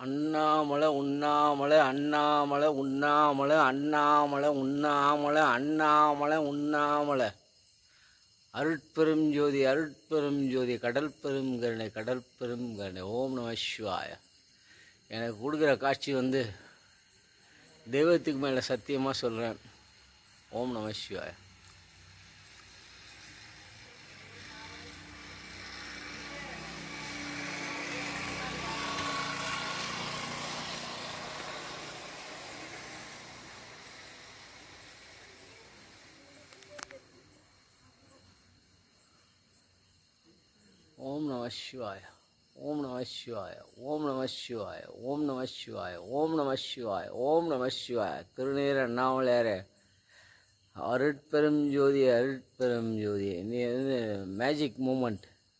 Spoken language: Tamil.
அண்ணாமலை உண்ணாமலை அண்ணாமலை உண்ணாமலை அண்ணாமலை உண்ணாமலை அண்ணாமலை உண்ணாமலை அருட்பெரும் ஜோதி அருட்பெரும் ஜோதி கடல் பெரும் கருணை கடல் பெரும் கருணை. ஓம் நம சிவாய. எனக்கு கொடுக்குற காட்சி தெய்வத்துக்கு மேலே சத்தியமாக சொல்கிறேன். ஓம் நம சிவாய. ஓம் நம சிவாய. ஓம் நம சிவாய. ஓம் நம சிவாய. ஓம் நம சிவாய. ஓம் நம சிவாய. ஓம் நம சிவாய. திருநீர் அண்ணாமலையாரே, அருட்பெரும் ஜோதி அருட்பெரும் ஜோதி. நீ மேஜிக் மூமெண்ட்.